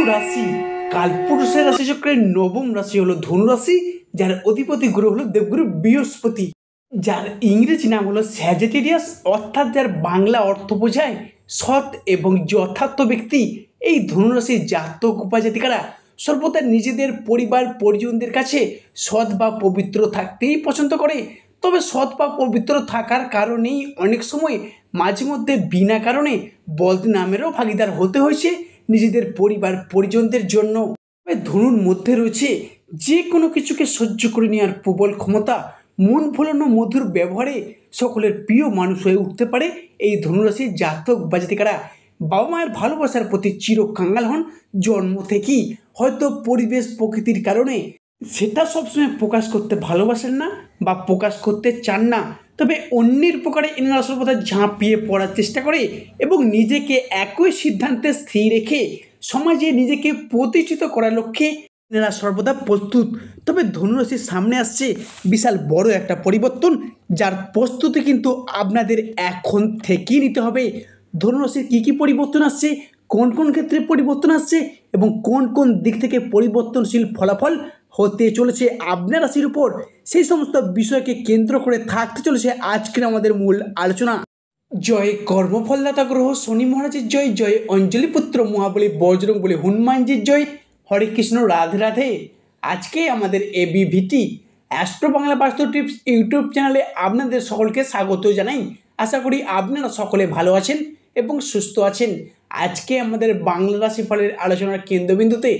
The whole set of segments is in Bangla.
রাশি কালপুরুষের রাশিচক্রের নবম রাশি হলো ধনু রাশি, যার অধিপতি গ্রহ হলো দেবগুরু বৃহস্পতি, যার ইংরেজি নাম হলো স্যাজিটেরিয়াস, অর্থাৎ যার বাংলা অর্থ বোঝায় সৎ এবং যথার্থ ব্যক্তি। এই ধনুরাশির জাতক উপজাতিকারা সর্বদা নিজেদের পরিবার পরিজনদের কাছে সৎ বা পবিত্র থাকতেই পছন্দ করে। তবে সৎ বা পবিত্র থাকার কারণেই অনেক সময় মাঝে মধ্যে বিনা কারণে বদনামেরও ভাগিদার হতে হয়েছে নিজেদের পরিবার পরিজনদের জন্য। ধনুর মধ্যে রয়েছে যে কোনো কিছুকে সহ্য করে নেওয়ার প্রবল ক্ষমতা, মন ভোলানো মধুর ব্যবহারে সকলের প্রিয় মানুষ হয়ে উঠতে পারে এই ধনুরাশির জাতক বা জাতিকারা। বাবা মায়ের ভালোবাসার প্রতি চিরকাঙ্গাল হন জন্ম থেকেই, হয়তো পরিবেশ প্রকৃতির কারণে সেটা সবসময় প্রকাশ করতে ভালোবাসেন না বা প্রকাশ করতে চান না। তবে অন্যের উপকারে এনারা সর্বদা ঝাঁপিয়ে পড়ার চেষ্টা করে এবং নিজেকে একই সিদ্ধান্তে স্থির রেখে সমাজে নিজেকে প্রতিষ্ঠিত করার লক্ষ্যে এনারা সর্বদা প্রস্তুত। তবে ধনুরাশির সামনে আসছে বিশাল বড় একটা পরিবর্তন, যার প্রস্তুতি কিন্তু আপনাদের এখন থেকেই নিতে হবে। ধনুরাশির কী কী পরিবর্তন আসছে, কোন কোন ক্ষেত্রে পরিবর্তন আসছে এবং কোন কোন দিক থেকে পরিবর্তনশীল ফলাফল হতে চলেছে আপনার রাশির উপর, সেই সমস্ত বিষয়কে কেন্দ্র করে থাকতে চলেছে আজকের আমাদের মূল আলোচনা। জয় কর্মফলদাতা গ্রহ শনি মহারাজের জয়, জয় অঞ্জলিপুত্র মহাবলী বজরংবলী হনুমানজির জয়। হরে কৃষ্ণ, রাধে রাধে। আজকে আমাদের এবিভিটি অ্যাস্ট্রো বাংলা বাস্তু টিপস ইউটিউব চ্যানেলে আপনাদের সকলকে স্বাগত জানাই। আশা করি আপনারা সকলে ভালো আছেন এবং সুস্থ আছেন। আজকে আমাদের বাংলা রাশিফলের আলোচনার কেন্দ্রবিন্দুতে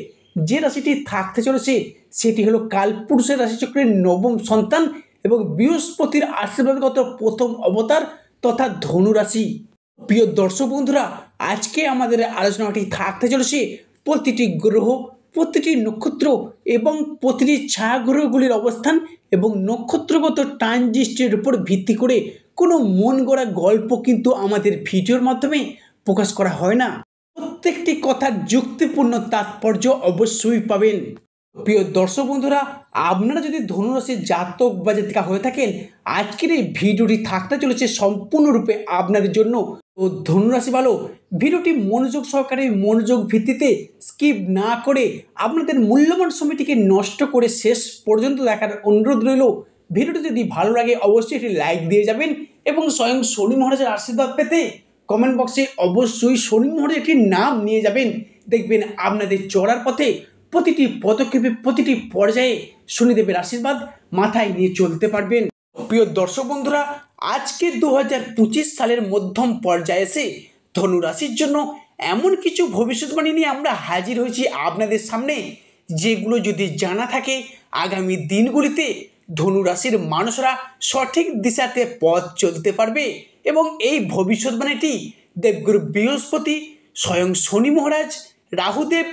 যে রাশিটি থাকতে চলেছে সেটি হলো কালপুরুষের রাশিচক্রের নবম সন্তান এবং বৃহস্পতির আশীর্বাদগত প্রথম অবতার তথা ধনুরাশি। প্রিয় দর্শক বন্ধুরা, আজকে আমাদের আলোচনাটি থাকতে চলেছে প্রতিটি গ্রহ, প্রতিটি নক্ষত্র এবং প্রতিটি ছায়াগ্রহগুলির অবস্থান এবং নক্ষত্রগত ট্রানজিস্টের উপর ভিত্তি করে কোনো মন গড়া গল্প কিন্তু আমাদের ভিডিওর মাধ্যমে প্রকাশ করা হয় না। প্রত্যেকটি কথার যুক্তিপূর্ণ তাৎপর্য অবশ্যই পাবেন। প্রিয় দর্শক বন্ধুরা, আপনারা যদি ধনুরাশির জাতক বা জাতিকা হয়ে থাকেন, আজকের এই ভিডিওটি থাকতে চলেছে সম্পূর্ণরূপে আপনাদের জন্য। তো ধনুরাশি ভালো, ভিডিওটি মনোযোগ সহকারে মনোযোগ ভিত্তিতে স্কিপ না করে আপনাদের মূল্যবান সময়টিকে নষ্ট করে শেষ পর্যন্ত দেখার অনুরোধ রইল। ভিডিওটি যদি ভালো লাগে অবশ্যই একটি লাইক দিয়ে যাবেন এবং স্বয়ং শনি মহারাজের আশীর্বাদ পেতে কমেন্ট বক্সে অবশ্যই শনি মহারাজের একটি নাম নিয়ে যাবেন। দেখবেন আপনাদের চড়ার পথে প্রতিটি পদক্ষেপে প্রতিটি পর্যায়ে শনিদেবের আশীর্বাদ মাথায় নিয়ে চলতে পারবেন। প্রিয় দর্শক বন্ধুরা, আজকে 2025 সালের মধ্যম পর্যায়ে এসে ধনুরাশির জন্য এমন কিছু ভবিষ্যৎবাণী নিয়ে আমরা হাজির হয়েছি আপনাদের সামনে, যেগুলো যদি জানা থাকে আগামী দিনগুলিতে ধনুরাশির মানুষরা সঠিক দিশাতে পথ চলতে পারবে। এবং এই ভবিষ্যৎবাণীটি দেবগুরু বৃহস্পতি, স্বয়ং শনি মহারাজ, রাহুদেব,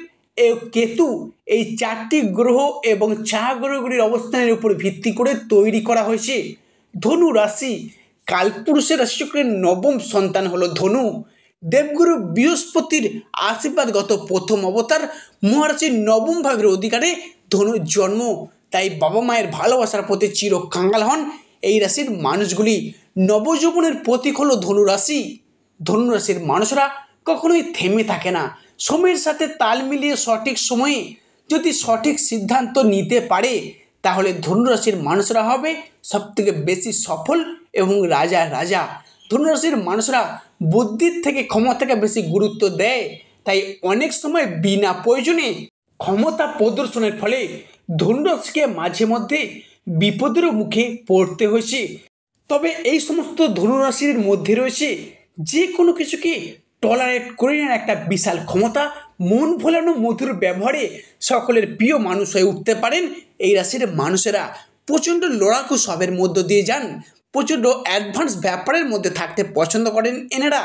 কেতু এই চারটি গ্রহ এবং ছায়াগ্রহগুলির অবস্থানের উপর ভিত্তি করে তৈরি করা হয়েছে। ধনু রাশি কালপুরুষের রাশিচক্রের নবম সন্তান হলো ধনু। দেবগুরু বৃহস্পতির আশীর্বাদগত প্রথম অবতার মহারাশির নবম ভাবের অধিকারে ধনুর জন্ম, তাই বাবা মায়ের ভালোবাসার প্রতি চিরকাঙ্গাল হন এই রাশির মানুষগুলি। নবযৌবনের প্রতীক হলো ধনুরাশি। ধনুরাশির মানুষরা কখনোই থেমে থাকে না, সময়ের সাথে তাল মিলিয়ে সঠিক সময়ে যদি সঠিক সিদ্ধান্ত নিতে পারে তাহলে ধনুরাশির মানুষরা হবে সবথেকে বেশি সফল এবং রাজা রাজা। ধনুরাশির মানুষরা বুদ্ধির থেকে ক্ষমতাকে বেশি গুরুত্ব দেয়, তাই অনেক সময় বিনা প্রয়োজনে ক্ষমতা প্রদর্শনের ফলে ধনুরাশিকে মাঝে মধ্যে বিপদেরও মুখে পড়তে হয়েছে। তবে এই সমস্ত ধনুরাশির মধ্যে রয়েছে যে কোনো কিছুকে টলারেট করে নেওয়ার একটা বিশাল ক্ষমতা, মন ভোলানো মধুর ব্যবহারে সকলের প্রিয় মানুষ হয়ে উঠতে পারেন এই রাশির মানুষেরা। প্রচণ্ড লড়াকু স্বভাবের মধ্য দিয়ে যান, প্রচণ্ড অ্যাডভান্স ব্যাপারের মধ্যে থাকতে পছন্দ করেন এনারা।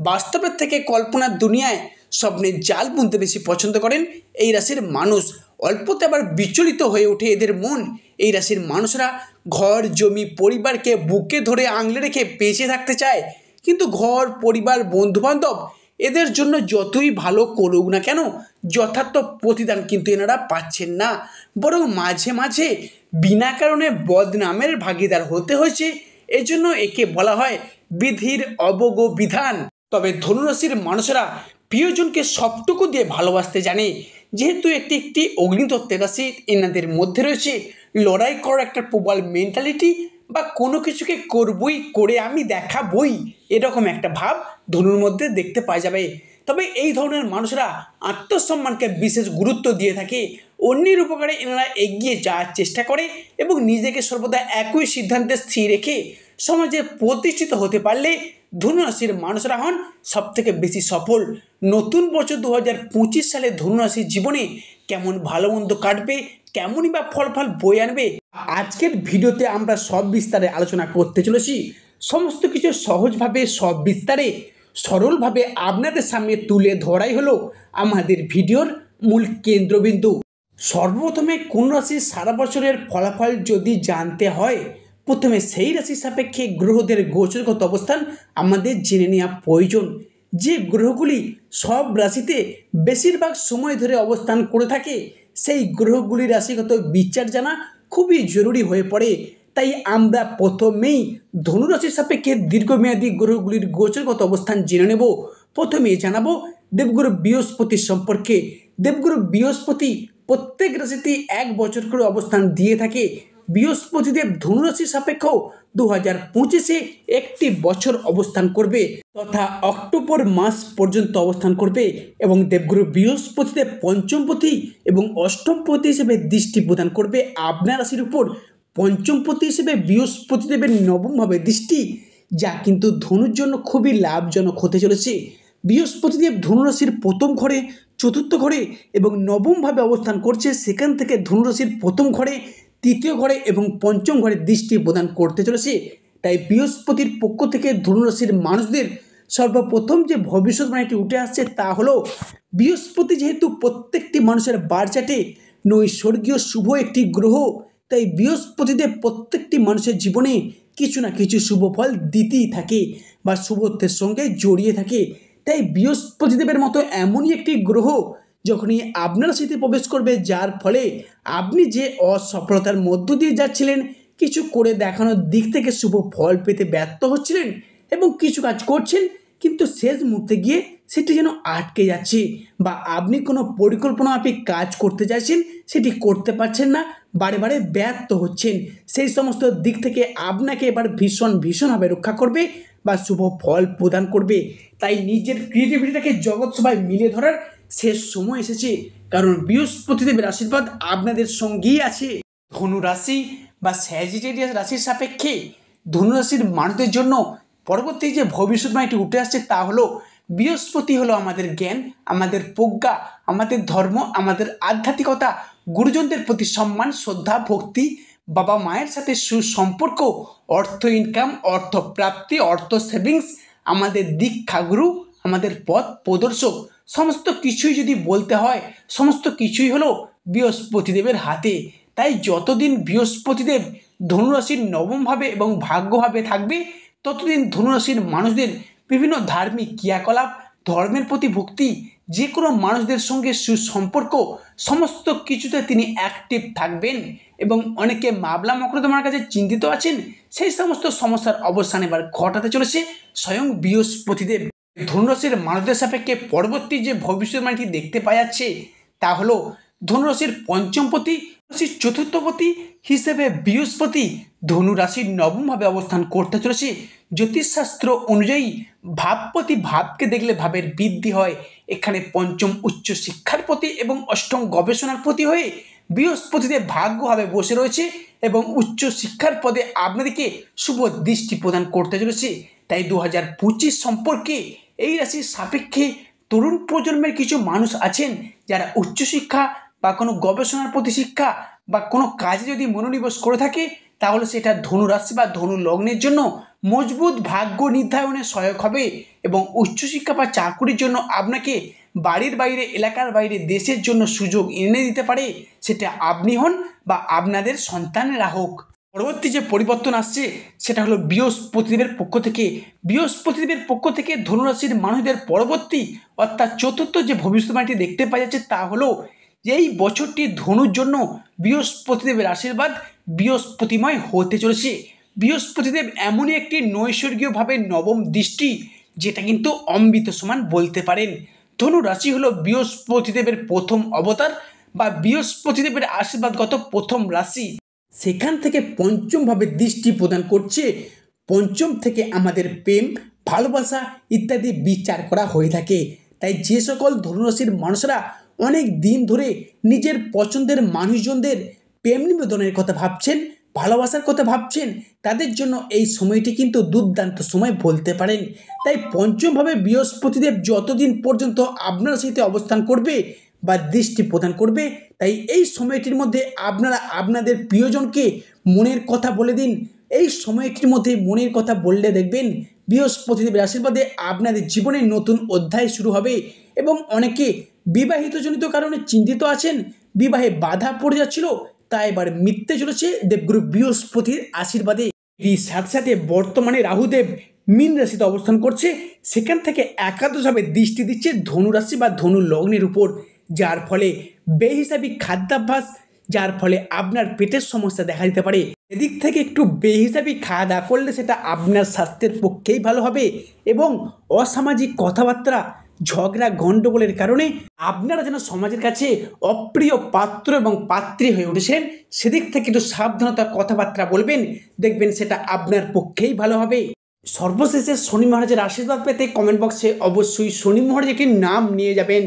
বাস্তবের থেকে কল্পনার দুনিয়ায় স্বপ্নের জাল বুনতে বেশি পছন্দ করেন এই রাশির মানুষ। অল্পতে আবার বিচলিত হয়ে ওঠে এদের মন। এই রাশির মানুষরা ঘর জমি পরিবারকে বুকে ধরে আঙলে রেখে বেঁচে থাকতে চায়, কিন্তু ঘর পরিবার বন্ধুবান্ধব এদের জন্য যতই ভালো করুক না কেন যথার্থ প্রতিদান কিন্তু এনারা পাচ্ছেন না, বরং মাঝে মাঝে বিনা কারণে বদনামের ভাগিদার হতে হয়েছে। এজন্য একে বলা হয় বিধির অবজ্ঞ বিধান। তবে ধনুরাশির মানুষেরা প্রিয়জনকে সবটুকু দিয়ে ভালোবাসতে জানে। যেহেতু এটি একটি অগ্নিতত্ত্বের রাশি, এনাদের মধ্যে রয়েছে লড়াই করার একটা প্রবল মেন্টালিটি, বা কোনো কিছুকে করবই, করে আমি দেখাবই, এরকম একটা ভাব ধনুর মধ্যে দেখতে পাওয়া যাবে। তবে এই ধরনের মানুষরা আত্মসম্মানকে বিশেষ গুরুত্ব দিয়ে থাকে। অন্যের উপকারে এনারা এগিয়ে যাওয়ার চেষ্টা করে এবং নিজেকে সর্বদা একই সিদ্ধান্তে স্থির রেখে সমাজে প্রতিষ্ঠিত হতে পারলে ধনুরাশির মানুষরা হন সবথেকে বেশি সফল। নতুন বছর 2025 সালে ধনুরাশির জীবনে কেমন ভালো মন্দ কাটবে, কেমনই বা ফল বয়ে আনবে, আজকের ভিডিওতে আমরা সব বিস্তারে আলোচনা করতে চলেছি। সমস্ত কিছু সহজভাবে সব বিস্তারে সরলভাবে আপনাদের সামনে তুলে ধরাই হলো আমাদের ভিডিওর মূল কেন্দ্রবিন্দু। সর্বপ্রথমে কোন রাশির সারা বছরের ফলাফল যদি জানতে হয়, প্রথমে সেই রাশির সাপেক্ষে গ্রহদের গোচরগত অবস্থান আমাদের জেনে নেওয়া প্রয়োজন। যে গ্রহগুলি সব রাশিতে বেশিরভাগ সময় ধরে অবস্থান করে থাকে, সেই গ্রহগুলির রাশিগত বিচার জানা খুবই জরুরি হয়ে পড়ে। তাই আমরা প্রথমেই ধনুরাশির সাপেক্ষে দীর্ঘমেয়াদী গ্রহগুলির গোচরগত অবস্থান জেনে নেব। প্রথমে জানাবো দেবগুরু বৃহস্পতির সম্পর্কে। দেবগুরু বৃহস্পতি প্রত্যেক রাশিতে 1 বছর করে অবস্থান দিয়ে থাকে। বৃহস্পতিদেব ধনুরাশির সাপেক্ষেও 2025-এ একটি বছর অবস্থান করবে, তথা অক্টোবর মাস পর্যন্ত অবস্থান করবে। এবং দেবগুরু বৃহস্পতিদেব পঞ্চমপতি এবং অষ্টমপতি হিসেবে দৃষ্টি প্রদান করবে আপনার রাশির উপর। পঞ্চমপতি হিসেবে বৃহস্পতিদেবের নবমভাবে দৃষ্টি, যা কিন্তু ধনুর জন্য খুবই লাভজনক হতে চলেছে। বৃহস্পতিদেব ধনুরাশির প্রথম ঘরে, চতুর্থ ঘরে এবং নবমভাবে অবস্থান করছে। সেখান থেকে ধনুরাশির প্রথম ঘরে, তৃতীয় ঘরে এবং পঞ্চম ঘরে দৃষ্টি প্রদান করতে চলেছে। তাই বৃহস্পতির পক্ষ থেকে ধনুরাশির মানুষদের সর্বপ্রথম যে ভবিষ্যৎবাণীটি উঠে আসছে তা হলো, বৃহস্পতি যেহেতু প্রত্যেকটি মানুষের বারচাটে নৈসর্গীয় শুভ একটি গ্রহ, তাই বৃহস্পতিদেব প্রত্যেকটি মানুষের জীবনে কিছু না কিছু শুভ ফল দিতেই থাকে বা শুভত্বের সঙ্গে জড়িয়ে থাকে। তাই বৃহস্পতিদেবের মতো এমনই একটি গ্রহ যখনই আপনার রাশিতে প্রবেশ করবে, যার ফলে আপনি যে অসফলতার মধ্য দিয়ে যাচ্ছিলেন, কিছু করে দেখানোর দিক থেকে শুভ ফল পেতে ব্যর্থ হচ্ছিলেন এবং কিছু কাজ করছেন কিন্তু শেষ মুহূর্তে গিয়ে সেটি যেন আটকে যাচ্ছে, বা আপনি কোনো পরিকল্পনা আপনি কাজ করতে চাইছেন সেটি করতে পারছেন না, বারে বারে ব্যর্থ হচ্ছেন, সেই সমস্ত দিক থেকে আপনাকে এবার ভীষণভাবে রক্ষা করবে বা শুভ ফল প্রদান করবে। তাই নিজের ক্রিয়েটিভিটিটাকে জগৎ সভায় মিলিয়ে ধরার শেষ সময় এসেছে, কারণ বৃহস্পতিদেবের আশীর্বাদ আপনাদের সঙ্গেই আছে। ধনু রাশি বা স্যাজিটেরিয়াস রাশির সাপেক্ষে ধনুরাশির মানুষদের জন্য পরবর্তী যে ভবিষ্যৎবাণীটি উঠে আসছে তা হলো, বৃহস্পতি হলো আমাদের জ্ঞান, আমাদের প্রজ্ঞা, আমাদের ধর্ম, আমাদের আধ্যাত্মিকতা, গুরুজনদের প্রতি সম্মান, শ্রদ্ধা, ভক্তি, বাবা মায়ের সাথে সুসম্পর্ক, অর্থ ইনকাম, অর্থ প্রাপ্তি, অর্থ সেভিংস, আমাদের দীক্ষাগুরু, আমাদের পথ প্রদর্শক, সমস্ত কিছুই যদি বলতে হয়, সমস্ত কিছুই হলো বৃহস্পতিদেবের হাতে। তাই যতদিন বৃহস্পতিদেব ধনুরাশির নবমভাবে এবং ভাগ্যভাবে থাকবে, ততদিন ধনুরাশির মানুষদের বিভিন্ন ধার্মিক ক্রিয়াকলাপ, ধর্মের প্রতি ভক্তি, যে কোনো মানুষদের সঙ্গে সুসম্পর্ক, সমস্ত কিছুতে তিনি অ্যাক্টিভ থাকবেন। এবং অনেকে মামলা মোকদ্দমার কাছে চিন্তিত আছেন, সেই সমস্ত সমস্যার অবসান এবার ঘটাতে চলেছে স্বয়ং বৃহস্পতিদেব। ধনুরাশির মানুষদের সাপেক্ষে পরবর্তী যে ভবিষ্যৎবাণীটি দেখতে পাওয়া যাচ্ছে তা হলো, ধনুরাশির পঞ্চমপতি, রাশির চতুর্থপতি হিসেবে বৃহস্পতি ধনুরাশির নবমভাবে অবস্থান করতে চলেছে। জ্যোতিষশাস্ত্র অনুযায়ী ভাবপতি ভাবকে দেখলে ভাবের বৃদ্ধি হয়। এখানে পঞ্চম উচ্চ শিক্ষার প্রতি এবং অষ্টম গবেষণার প্রতি হয়ে বৃহস্পতিদেব ভাগ্যভাবে বসে রয়েছে এবং উচ্চ শিক্ষার পদে আপনাদেরকে শুভ দৃষ্টি প্রদান করতে চলেছে। তাই 2025 সম্পর্কে এই রাশির সাপেক্ষে তরুণ প্রজন্মের কিছু মানুষ আছেন যারা উচ্চশিক্ষা বা কোনো গবেষণার প্রতি শিক্ষা বা কোনো কাজে যদি মনোনিবেশ করে থাকে, তাহলে সেটা ধনুরাশি বা ধনু লগ্নের জন্য মজবুত ভাগ্য নির্ধারণে সহায়ক হবে এবং উচ্চশিক্ষা বা চাকুরির জন্য আপনাকে বাড়ির বাইরে, এলাকার বাইরে, দেশের জন্য সুযোগ এনে দিতে পারে, সেটা আপনি হন বা আপনাদের সন্তানেরা হোক। পরবর্তী যে পরিবর্তন আসছে সেটা হলো বৃহস্পতিদেবের পক্ষ থেকে। বৃহস্পতিদেবের পক্ষ থেকে ধনুরাশির মানুষদের পরবর্তী অর্থাৎ চতুর্থ যে ভবিষ্যৎবাণীটি দেখতে পাওয়া যাচ্ছে তা হলো, এই বছরটি ধনুর জন্য বৃহস্পতিদেবের আশীর্বাদ বৃহস্পতিময় হতে চলেছে। বৃহস্পতিদেব এমনই একটি নৈসর্গীয়ভাবে নবম দৃষ্টি, যেটা কিন্তু অমৃত সমান বলতে পারেন। ধনু রাশি হলো বৃহস্পতিদেবের প্রথম অবতার বা বৃহস্পতিদেবের আশীর্বাদগত প্রথম রাশি। সেখান থেকে পঞ্চমভাবে দৃষ্টি প্রদান করছে। পঞ্চম থেকে আমাদের প্রেম, ভালোবাসা ইত্যাদি বিচার করা হয়ে থাকে। তাই যে সকল ধনুরাশির মানুষরা অনেক দিন ধরে নিজের পছন্দের মানুষজনদের প্রেম নিবেদনের কথা ভাবছেন, ভালোবাসার কথা ভাবছেন, তাদের জন্য এই সময়টি কিন্তু দুর্দান্ত সময় বলতে পারেন। তাই পঞ্চমভাবে বৃহস্পতিদেব যতদিন পর্যন্ত আপনার রাশিতে অবস্থান করবে বা দৃষ্টি প্রদান করবে, তাই এই সময়টির মধ্যে আপনারা আপনাদের প্রিয়জনকে মনের কথা বলে দিন। এই সময়টির মধ্যে মনের কথা বললে দেখবেন বৃহস্পতিদেবের আশীর্বাদে আপনাদের জীবনে নতুন অধ্যায় শুরু হবে। এবং অনেকে বিবাহিতজনিত কারণে চিন্তিত আছেন, বিবাহে বাধা পড়ে যাচ্ছিল, তা এবার মিটতে চলেছে দেবগুরু বৃহস্পতির আশীর্বাদে। এর সাথে সাথে বর্তমানে রাহুদেব মীন রাশিতে অবস্থান করছে, সেখান থেকে একাদশভাবে দৃষ্টি দিচ্ছে ধনু রাশি বা ধনু লগ্নের উপর, যার ফলে বেহিসাবি খাদ্যাভ্যাস, যার ফলে আপনার পেটের সমস্যা দেখা দিতে পারে। এদিক থেকে একটু বেহিসাবি খাওয়া দাওয়া করলে সেটা আপনার স্বাস্থ্যের পক্ষেই ভালো হবে। এবং অসামাজিক কথাবার্তা, ঝগড়া গণ্ডগোলের কারণে আপনারা যেন সমাজের কাছে অপ্রিয় পাত্র এবং পাত্রী হয়ে উঠেছেন, সেদিক থেকে একটু সাবধানতার কথাবার্তা বলবেন, দেখবেন সেটা আপনার পক্ষেই ভালো হবে। সর্বশেষে শনি মহারাজের আশীর্বাদ পেতে কমেন্ট বক্সে অবশ্যই শনি মহারাজ একটি নাম নিয়ে যাবেন।